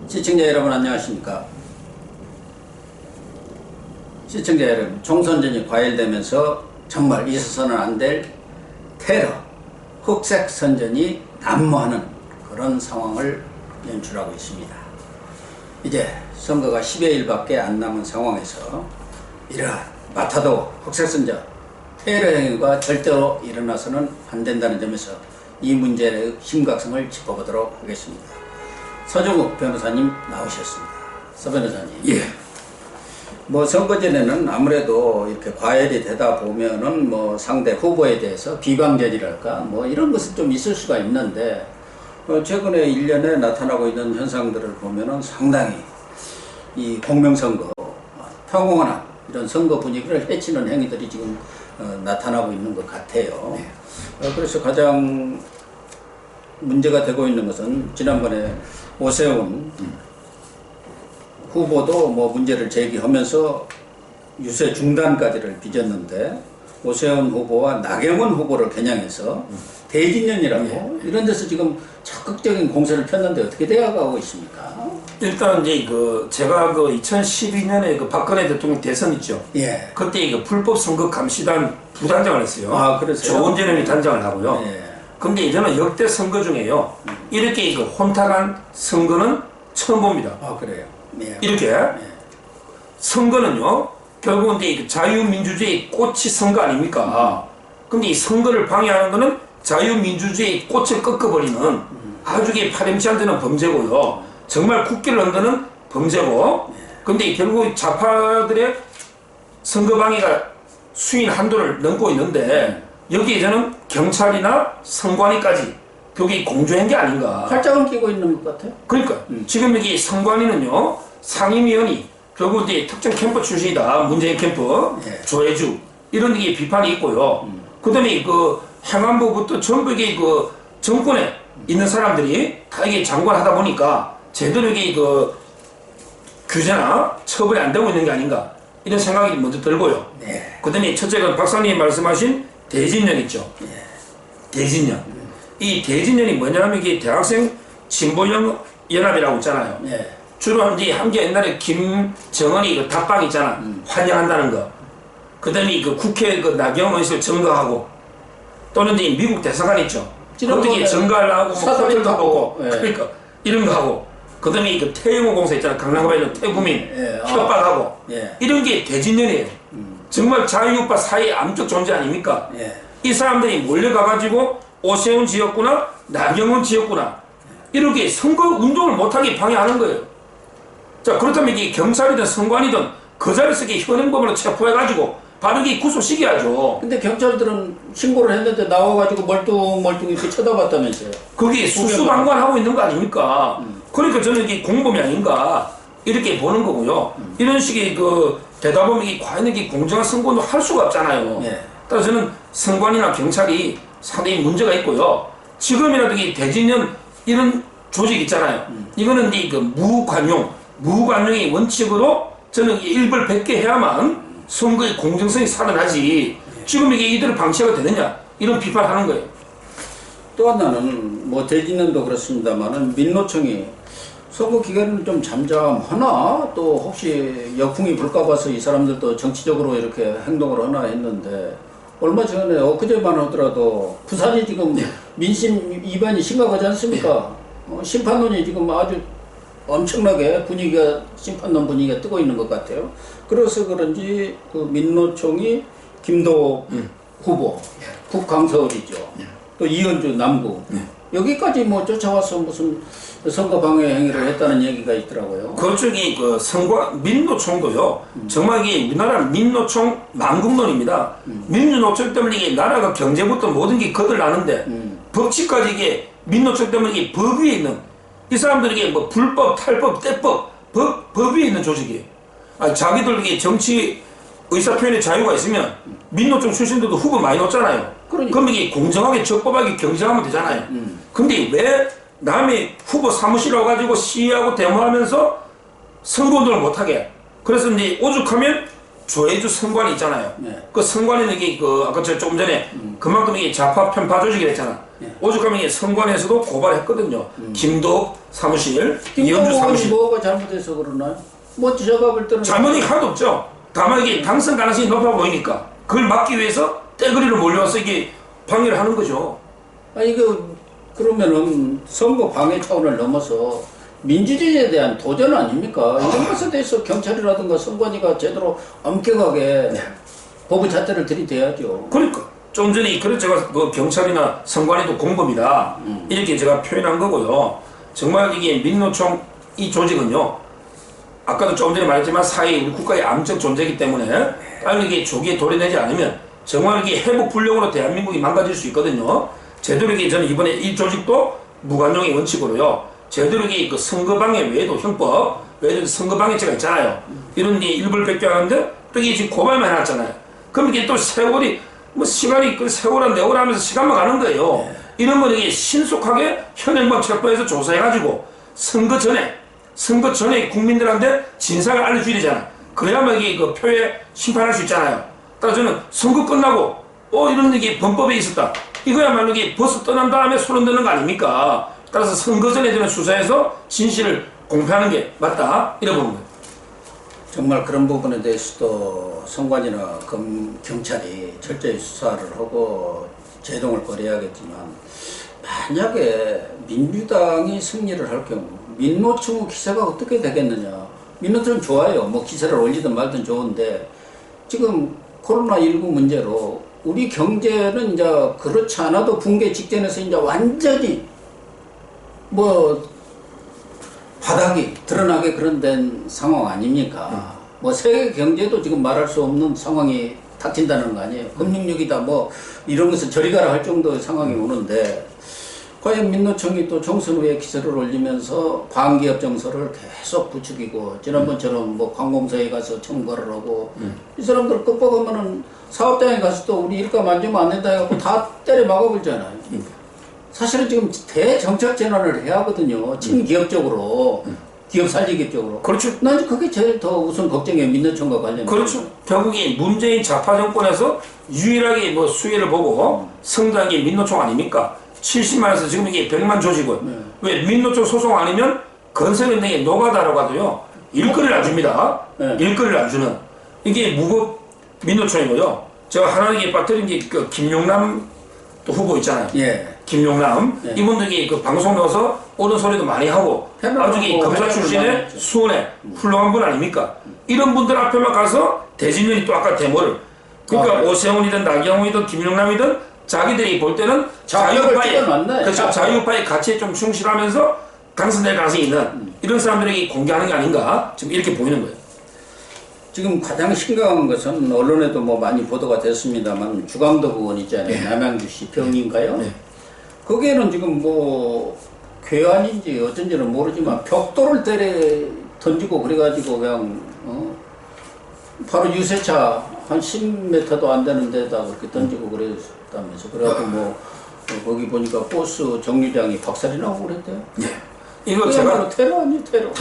시청자 여러분 안녕하십니까. 시청자 여러분, 총선전이 과열되면서 정말 있어서는 안 될 테러, 흑색 선전이 난무하는 그런 상황을 연출하고 있습니다. 이제 선거가 10여일밖에 안 남은 상황에서 이러한 마타도 흑색 선전, 테러 행위가 절대로 일어나서는 안 된다는 점에서 이 문제의 심각성을 짚어보도록 하겠습니다. 서정욱 변호사님 나오셨습니다. 서 변호사님. 예. 뭐 선거 전에는 아무래도 이렇게 과열이 되다 보면은 뭐 상대 후보에 대해서 비방전이랄까 뭐 이런 것은 좀 있을 수가 있는데 최근에 일련에 나타나고 있는 현상들을 보면은 상당히 이 공명선거, 평온한 이런 선거 분위기를 해치는 행위들이 지금 나타나고 있는 것 같아요. 네. 그래서 가장 문제가 되고 있는 것은 지난번에 오세훈 후보도 뭐 문제를 제기하면서 유세 중단까지를 빚었는데 오세훈 후보와 나경원 후보를 겨냥해서 대진년이라고 이런 데서 지금 적극적인 공세를 폈는데 어떻게 되어가고 있습니까? 일단 이제 제가 2012년에 박근혜 대통령 대선 있죠. 예. 그때 불법 선거 감시단 부단장을 했어요. 아, 그래서요? 조원재 님이 단장을 하고요. 예. 근데 저는 역대 선거 중에요. 이렇게 혼탁한 선거는 처음 봅니다. 아, 그래요? 예. 이렇게 선거는요. 결국은 이제 자유민주주의 꽃이 선거 아닙니까? 근데 이 선거를 방해하는 거는 자유민주주의 꽃을 꺾어버리는 아주 파렴치 않는 범죄고요. 정말 국기를 흔드는 범죄고. 근데 결국 좌파들의 선거 방해가 수인 한도를 넘고 있는데 여기에 저는 경찰이나 선관위까지 그게 공조한 게 아닌가. 팔짱을 끼고 있는 것 같아요. 그러니까 지금 여기 선관위는요 상임위원이 결국 이제 특정 캠프 출신이다. 문재인 캠프, 예. 조혜주 이런 게 비판이 있고요. 그다음에 행안부부터 전부 이게 정권에 있는 사람들이 다 이게 장관하다 보니까 제대로 이게 규제나 처벌이 안 되고 있는 게 아닌가 이런 생각이 먼저 들고요. 네. 그다음에 첫째가 박사님이 말씀하신 대진년 있죠. 예. 대진년. 이 대진년이 뭐냐면 이게 대학생 진보연합이라고 있잖아요. 예. 주로 이제 함께 옛날에 김정은이 답방 있잖아. 환영한다는 거. 그 다음에 국회 나경원 의석을 증거하고 또는 이제 미국 대사관 있죠. 어떻게 증거를 하고 사설도 하고 예. 그러니까 이런 거 하고 그 다음에 태영호 공사 있잖아. 강남구에 있는 태구민 예. 협박하고 예. 이런 게 대진년이에요. 정말 자유우파 사회의 암적 존재 아닙니까? 예. 이 사람들이 몰려가가지고 오세훈 지었구나 나경원 지었구나 이렇게 선거 운동을 못하게 방해하는 거예요. 자 그렇다면 이게 경찰이든 선관이든 그 자리에서 현행범으로 체포해가지고 바르게 구속시켜야죠. 근데 경찰들은 신고를 했는데 나와가지고 멀뚱멀뚱 이렇게 쳐다봤다면서요. 그게 수수방관하고 있는 거 아닙니까? 그러니까 저는 이게 공범이 아닌가 이렇게 보는 거고요. 이런 식의 대답하면 이게 과연 이게 공정한 선거도 할 수가 없잖아요. 예. 따라서 저는 선관이나 경찰이 상당히 문제가 있고요. 지금이라도 이 대진년 이런 조직 있잖아요. 이거는 이제 무관용의 원칙으로 저는 일벌백계 해야만 선거의 공정성이 살아나지. 지금 이게 이대로 방치가 되느냐 이런 비판하는 거예요. 또 하나는 뭐 대진년도 그렇습니다만은 민노총이 선거 기간은 좀 잠잠하나 또 혹시 역풍이 불까 봐서 이 사람들도 정치적으로 이렇게 행동을 하나 했는데 얼마 전에 엊그제만 하더라도 부산이 지금 민심 위반이 심각하지 않습니까? 심판론이 지금 아주 엄청나게 심판론 분위기가 뜨고 있는 것 같아요. 그래서 그런지 민노총이 김도 후보, 북강서울이죠. 또 이현주 남구 여기까지 뭐 쫓아와서 무슨 선거 방해 행위를 했다는 얘기가 있더라고요. 그쪽이 민노총도요. 정말 이게 우리나라 민노총 망국론입니다. 민주노총 때문에 이게 나라가 경제부터 모든 게 거들나는데 법치까지 이게 민노총 때문에 이게 법 위에 있는 이 사람들에게 뭐 불법, 탈법, 떼법 법 위에 있는 조직이에요. 자기들 이게 정치 의사표현의 자유가 있으면 민노총 출신들도 후보 많이 넣었잖아요. 그럼 이게 공정하게 적법하게 경쟁하면 되잖아요. 근데 왜 남의 후보 사무실 와가지고 시위하고 데모하면서 선거운동을 못하게. 그래서 이제 오죽하면 조혜주 선관위 있잖아요. 네. 그 선관위는 이게 그 아까 저 조금 전에 그만큼 이게 좌파 편파 조직이 됐잖아. 네. 오죽하면 이게 선관위에서도 고발했거든요. 김도읍 사무실, 이현주 사무실. 뭐가 잘못해서 그러나요? 뭐 제가 볼 때는 잘못이 하나도 없죠. 다만 이게 당선 가능성이 높아 보이니까 그걸 막기 위해서 떼거리로 몰려와서 이게 방해를 하는 거죠. 그러면은 선거 방해 차원을 넘어서 민주주의에 대한 도전 아닙니까? 이런 것에 대해서 경찰이라든가 선관위가 제대로 엄격하게 법의 잣대를 들이대야죠. 그러니까 좀 전에 그래 제가 그 경찰이나 선관위도 공범이다 이렇게 제가 표현한 거고요. 정말 이게 민노총 이 조직은요. 아까도 조금 전에 말했지만 사회 우리 국가의 암적 존재이기 때문에 빨리 이게 조기에 도려내지 않으면 정말 이게 회복 불능으로 대한민국이 망가질 수 있거든요. 제대로 이게 저는 이번에 이 조직도 무관용의 원칙으로요. 제대로 이게 그 선거방해 외에도 형법 외에도 선거방해죄가 있잖아요. 이런 게 일부를 벗겨하는데 또 이게 지금 고발만 해놨잖아요. 그럼 이게 또 세월이 뭐 시간이 그 세월한 내월 하면서 시간만 가는 거예요. 이런 건 이게 신속하게 현행범 체포해서 조사해가지고 선거 전에 국민들한테 진상을 알려줘야 되잖아. 그래야만 이게 그 표에 심판할 수 있잖아요. 따라서 저는 선거 끝나고 이런 게 범법에 있었다. 이거야말로 이게 버스 떠난 다음에 소름 돋는 거 아닙니까? 따라서 선거 전에 저는 수사해서 진실을 공표하는 게 맞다. 이래 보는 거예요. 정말 그런 부분에 대해서도 선관위나 경찰이 철저히 수사를 하고 제동을 걸어야겠지만 만약에 민주당이 승리를 할 경우 민노총 기세가 어떻게 되겠느냐. 민노총 좋아요. 뭐 기세를 올리든 말든 좋은데 지금 코로나19 문제로 우리 경제는 이제 그렇지 않아도 붕괴 직전에서 이제 완전히 뭐 바닥이 드러나게 그런 된 상황 아닙니까? 뭐 세계 경제도 지금 말할 수 없는 상황이 닥친다는 거 아니에요? 금융위기다 뭐 이런 것은 저리 가라 할 정도의 상황이 오는데 과연 민노총이 또 총선 후에 기세를 올리면서 반기업 정서를 계속 부추기고 지난번처럼 뭐 관공서에 가서 청구를 하고 이 사람들 끝보면은 사업장에 가서 또 우리 일가 만지면 안 된다 해갖고 다 때려 막아버리잖아요. 사실은 지금 대정책 전환을 해야 하거든요. 친기업적으로. 기업 살리기 쪽으로. 그렇죠. 난 그게 제일 더 우선 걱정이에요. 민노총과 관련해서. 그렇죠. 결국에 문재인 좌파 정권에서 유일하게 뭐 수혜를 보고 성장한 게 민노총 아닙니까? 70만에서 지금 이게 100만 조직은. 왜 민노총 소송 아니면 건설은행에 노가다라고 하도요. 일거리를 안 줍니다. 일거리를 안 주는. 이게 무급 민노총이고요. 제가 하나 이게 빠뜨린 게 그 김용남 또 후보 있잖아요. 김용남. 이분들이 그 방송 나와서 옳은 소리도 많이 하고 아주 검사 출신의 수원의 훌륭한 분 아닙니까? 이런 분들 앞에만 가서 대진년이 또 아까 데모를 그러니까 오세훈이든 나경원이든 김용남이든 자기들이 볼 때는 자유파의 가치에 좀 충실하면서 당선될 가능성이 있는 이런 사람들에게 공개하는 게 아닌가 지금 이렇게 보이는 거예요. 지금 가장 심각한 것은 언론에도 뭐 많이 보도가 됐습니다만 주광덕 의원 있잖아요. 남양주시 병인가요? 거기에는 지금 뭐 괴한인지 어쩐지는 모르지만 벽돌을 때려 던지고 그래가지고 그냥 바로 유세차 한 10m도 안 되는 데다 그렇게 던지고 그랬다면서 그래갖고 뭐 거기 보니까 버스 정류장이 박살이 나고 그랬대요. 이거 제가 테러 아니에요, 테러.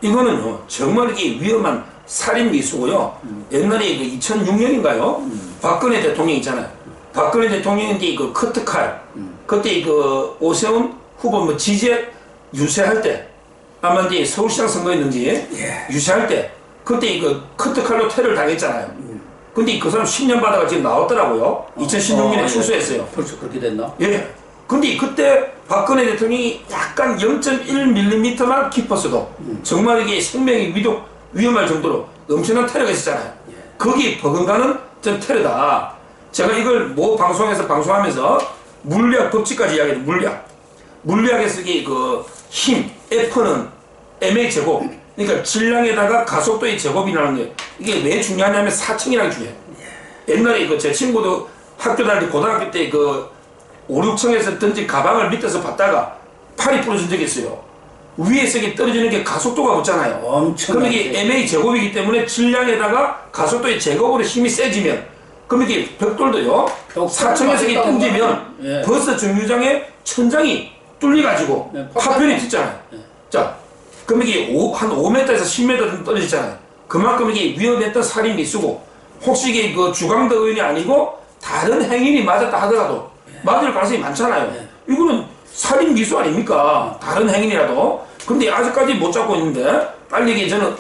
이거는요 정말 이게 위험한 살인 미수고요. 옛날에 그 2006년인가요? 박근혜 대통령 있잖아요. 박근혜 대통령이 그 커트칼 그때 그 오세훈 후보 뭐 지지에 유세할 때 아마 이제 서울시장 선거였는지 유세할 때 그때 그 커트칼로 테러를 당했잖아요. 근데 그 사람 10년 받아가 지금 나왔더라고요. 2016년에 출소했어요. 벌써 그렇게 됐나? 근데 그때 박근혜 대통령이 약간 0.1mm만 깊었어도 정말 이게 생명이 위험할 정도로 엄청난 테러가 있었잖아요. 거기 버금가는 전 테러다. 제가 이걸 모 방송에서 방송하면서 물리학 법칙까지 이야기해요. 물리학에서 이게 그 힘, F는 m의 제곱. 그러니까 질량에다가 가속도의 제곱이라는 게 이게 왜 중요하냐면 사층이라는 게 중요해요. 옛날에 그 제 친구도 학교 다닐 때 고등학교 때 그 5, 6층에서 던진 가방을 밑에서 봤다가 팔이 부러진 적이 있어요. 위에서 이게 떨어지는 게 가속도가 붙잖아요. 그럼 이게 m의 제곱이기 때문에 질량에다가 가속도의 제곱으로 힘이 세지면 그럼 이게 벽돌도요. 4층에서 이게 던지면 버스 정류장에 천장이 뚫려가지고 파편이 튀잖아요. 자, 그럼 이게 한 5m에서 10m 정도 떨어지잖아요. 그만큼 이게 위험했던 살인 미수고 혹시 이게 그 주광덕 의원이 아니고 다른 행인이 맞았다 하더라도 맞을 가능성이 많잖아요. 이거는 살인 미수 아닙니까? 다른 행인이라도. 근데 아직까지 못 잡고 있는데 빨리 이게 저는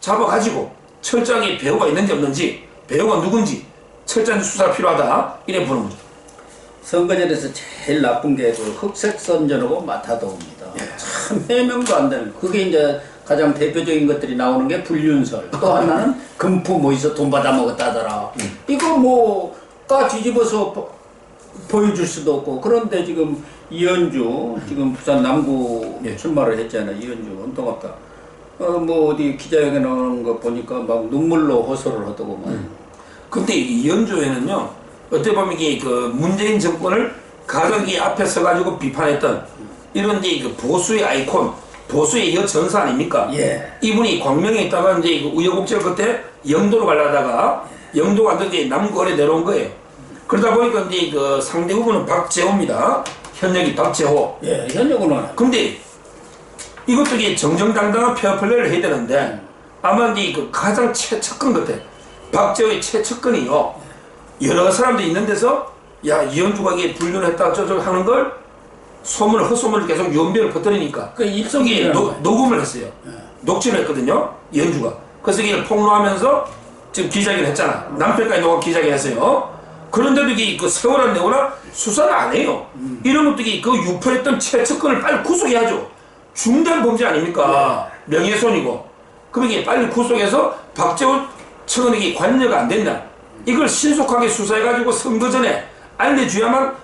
잡아가지고 철저하게 배우가 있는지 없는지 배우가 누군지 철저한 수사가 필요하다 이래 보는 거죠. 선거전에서 제일 나쁜 게 그 흑색 선전하고 마타도입니다. 참 해명도 안 되는. 그게 이제 가장 대표적인 것들이 나오는 게 불륜설. 또 하나는 금품 어디서 돈 받아 먹었다더라. 이거 뭐 까 뒤집어서 보여줄 수도 없고. 그런데 지금 이현주 지금 부산 남구 출마를 했잖아요. 이현주 운동학과. 뭐 어디 기자회견 나오는 거 보니까 막 눈물로 호소를 하더구만. 근데 이현주에는요 어떻게 보면 이게 그 문재인 정권을 가장 이 앞에 서가지고 비판했던 이런 이제 그 보수의 아이콘, 보수의 여전사 아닙니까? 예. 이분이 광명에 있다가 이제 그 우여곡절 끝에 영도로 가려다가 영도가 안 되게 남구을에 내려온 거예요. 그러다 보니까 이제 그 상대 후보는 박재호입니다. 현역이 박재호. 예, 현역은. 근데 이것도 이게 정정당당한 페어플레이를 해야 되는데 아마 이제 그 가장 최측근 같아. 박재호의 최측근이요. 여러 사람들이 있는 데서 야 이현주가 이게 불륜했다 저저 하는 걸 소문을 헛소문을 계속 연변을 퍼뜨리니까 그 입성이 녹음을 했어요. 녹취를 했거든요. 이현주가. 그래서 이게 폭로하면서 지금 기자회견 했잖아. 남편까지 녹음 기자회견 했어요. 그런데도 이게 그 세월한 내거나 수사를 안 해요. 이런 것도 이게 그 유포했던 최측근을 빨리 구속해야죠. 중대한 범죄 아닙니까? 명예훼손이고. 그럼 이게 빨리 구속해서 박재호 측은에게 관여가 안 됐나? 이걸 신속하게 수사해가지고 선거 전에 알려줘야만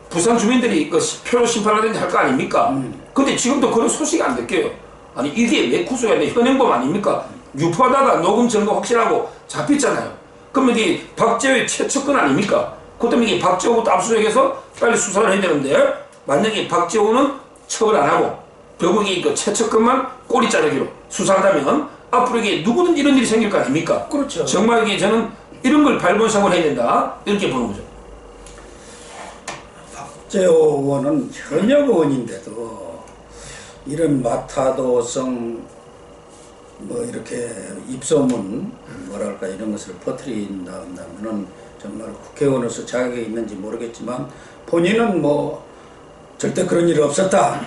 부산 주민들이 그 표로 심판하든지 할 거 아닙니까? 근데 지금도 그런 소식이 안 느껴요. 아니 이게 왜 구속해야 돼? 현행범 아닙니까? 유포하다가 녹음 증거 확실하고 잡혔잖아요. 그러면 이게 박재호의 최측근 아닙니까? 그렇다면 이게 박재호부터 압수수색해서 빨리 수사를 해야 되는데 만약에 박재호는 처벌 안 하고 결국에 그 최측근만 꼬리 자르기로 수사한다면 앞으로 이게 누구든지 이런 일이 생길 거 아닙니까? 그렇죠. 정말 이게 저는 이런 걸 발본성을 해야 된다 이렇게 보는 거죠. 박재호 의원은 현역 의원인데도 이런 마타도성 뭐 이렇게 입소문 뭐랄까 이런 것을 퍼뜨린다면은 정말 국회의원으로서 자격이 있는지 모르겠지만 본인은 뭐 절대 그런 일이 없었다,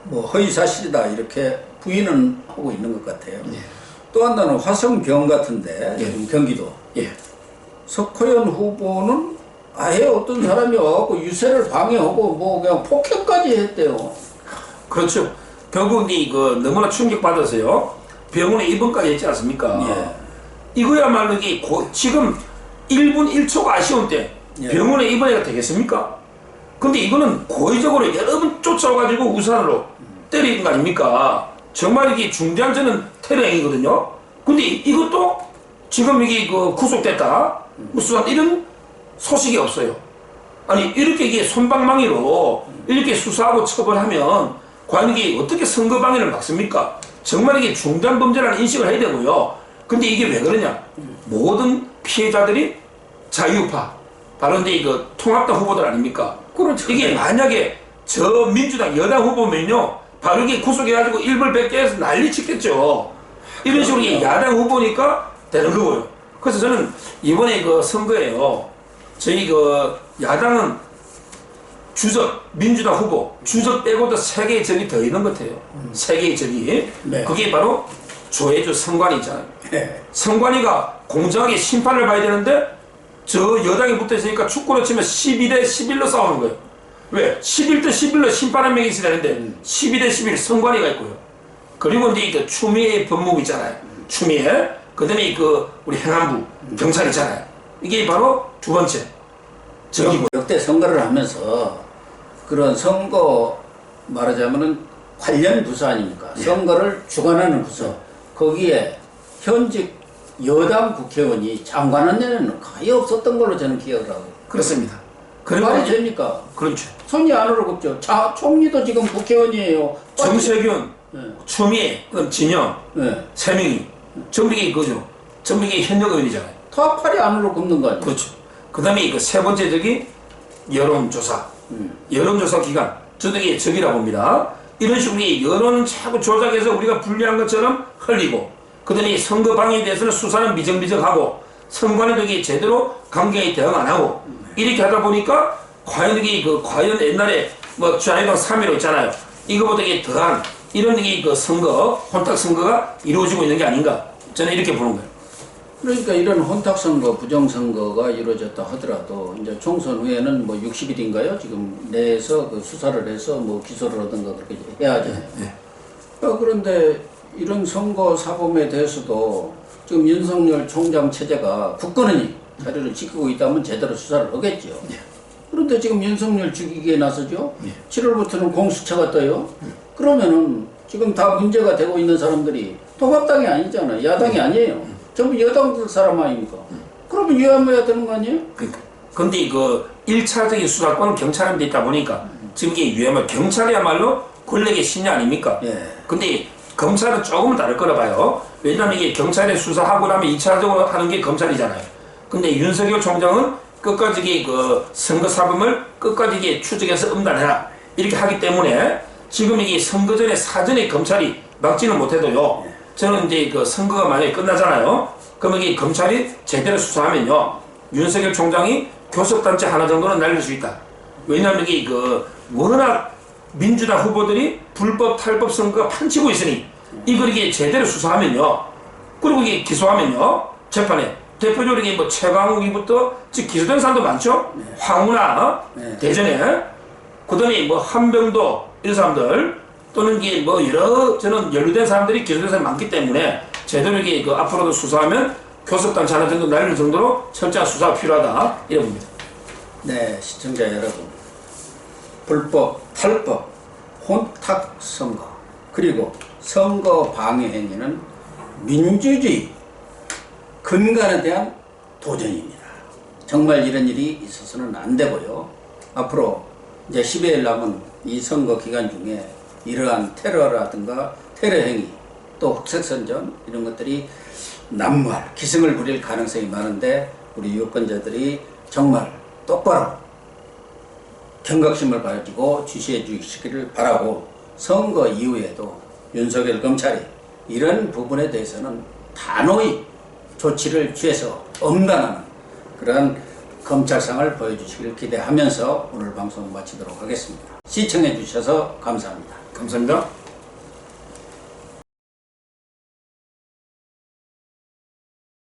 뭐 허위사실이다 이렇게 부인은 하고 있는 것 같아요. 또 하나는 화성병 같은데 지금 경기도 석호연 후보는 아예 어떤 사람이 와갖고 유세를 방해하고 뭐 그냥 폭행까지 했대요. 그렇죠. 결국 그 너무나 충격받아서요. 병원에 입원까지 했지 않습니까? 이거야말로 이게 지금 1분 1초가 아쉬운 때 병원에 입원해가 되겠습니까? 근데 이거는 고의적으로 여러 번 쫓아와가지고 우산으로 때리는 거 아닙니까? 정말 이게 중대한 저는 테러 행위거든요. 근데 이것도 지금 이게 그 구속됐다. 무슨 이런 소식이 없어요. 아니 이렇게 이게 솜방망이로 이렇게 수사하고 처벌하면 과연 이게 어떻게 선거 방해를 막습니까? 정말 이게 중대한 범죄라는 인식을 해야 되고요. 근데 이게 왜 그러냐? 모든 피해자들이 자유파, 바로 이제 이거 통합당 후보들 아닙니까? 그렇죠. 이게 만약에 저 민주당 여당 후보면요, 바로 이게 구속해가지고 일벌백계해서 난리 치겠죠. 이런 식으로 이게 야당 후보니까 되는 거고요. 그래서 저는 이번에 그 선거에요, 저희 그 야당은 주적, 민주당 후보, 주적 빼고도 3개의 적이 더 있는 것 같아요. 3개의 적이. 그게 바로 조혜주 선관위 있잖아요. 선관위가 공정하게 심판을 봐야 되는데 저 여당이 붙어 있으니까 축구로 치면 12대 11로 싸우는 거예요. 왜? 11대 11로 심판 한 명이 있어야 되는데 12대 11 선관위가 있고요. 그리고 이제 그 추미애 법무부 있잖아요. 추미애. 그 다음에 그 우리 행안부, 경찰 있잖아요. 이게 바로 두 번째. 저기 역대 선거를 하면서 그런 선거 말하자면은 관련 부서 아닙니까? 선거를 주관하는 부서. 거기에 현직 여당 국회의원이 장관한 데는 거의 없었던 걸로 저는 기억을 하고. 그렇습니다. 말이 됩니까? 그렇죠. 손이 안으로 굽죠. 총리도 지금 국회의원이에요. 정세균, 추미애, 그럼 진영, 3명이 전부 이게 그거죠. 전부 이게 현역 의원이잖아요. 다 팔이 안으로 굽는 거 아니에요? 그렇죠. 그 다음에 그 세 번째 적이 여론조사. 여론조사 기관. 저도 이게 적이라 봅니다. 이런 식으로 여론은 자꾸 조작해서 우리가 불리한 것처럼 흘리고, 그러더니 선거 방해에 대해서는 수사는 미적미적하고 선관위도 이게 제대로 강경히 대응 안 하고 이렇게 하다 보니까 과연 이게 과연 옛날에 뭐 자유당 3.15 있잖아요. 이거보다 이게 더한 이런 게 선거 혼탁 선거가 이루어지고 있는 게 아닌가 저는 이렇게 보는 거예요. 그러니까 이런 혼탁 선거, 부정 선거가 이루어졌다 하더라도 이제 총선 후에는 뭐 60일인가요? 지금 내에서 수사를 해서 뭐 기소를 하든가 그렇게 해야 하잖아요. 네. 그런데 이런 선거 사범에 대해서도 지금 윤석열 총장 체제가 굳건히 자리를 지키고 있다면 제대로 수사를 하겠죠. 네. 그런데 지금 윤석열 죽이기에 나서죠. 7월부터는 공수처가 떠요. 그러면은 지금 다 문제가 되고 있는 사람들이 통합당이 아니잖아요. 야당이 아니에요. 전부 여당 사람 아닙니까? 그러면 위험해야 되는 거 아니에요? 그러니까. 근데 1차적인 수사권은 경찰한테 있다 보니까 지금 이게 위험해. 경찰이야말로 권력의 신이 아닙니까? 예. 근데 검찰은 조금은 다를 거라 봐요. 왜냐면 이게 경찰에 수사하고 나면 2차적으로 하는 게 검찰이잖아요. 근데 윤석열 총장은 끝까지 선거 사범을 끝까지 추적해서 음단해라. 이렇게 하기 때문에 지금 이게 선거 전에 사전에 검찰이 막지는 못해도요. 저는 이제 선거가 만약에 끝나잖아요. 그러면 이 검찰이 제대로 수사하면요. 윤석열 총장이 교섭단체 하나 정도는 날릴 수 있다. 왜냐하면 이게 워낙 민주당 후보들이 불법 탈법 선거가 판치고 있으니 이걸 이게 제대로 수사하면요. 그리고 이게 기소하면요. 재판에 대표적으로 이게 뭐 최강욱이부터 지금 기소된 사람도 많죠. 네. 황운하 네. 대전에 그다음에 뭐 한병도 이런 사람들 또는 이게 뭐 여러 저는 연루된 사람들이 기소된 사람이 많기 때문에 제대로 이게 앞으로도 수사하면 교섭단체 하나 정도 날릴 정도로 철저한 수사가 필요하다 이래 봅니다. 네, 시청자 여러분. 불법, 탈법, 혼탁 선거, 그리고 선거 방해 행위는 민주주의 근간에 대한 도전입니다. 정말 이런 일이 있어서는 안 되고요. 앞으로 이제 10여일 남은 이 선거 기간 중에 이러한 테러라든가 테러 행위, 또 흑색선전 이런 것들이 난무할 기승을 부릴 가능성이 많은데 우리 유권자들이 정말 똑바로 경각심을 가지고 주시해 주시기를 바라고 선거 이후에도 윤석열 검찰이 이런 부분에 대해서는 단호히 조치를 취해서 엄단하는 그러한 검찰상을 보여주시기를 기대하면서 오늘 방송 마치도록 하겠습니다. 시청해 주셔서 감사합니다. 감사합니다.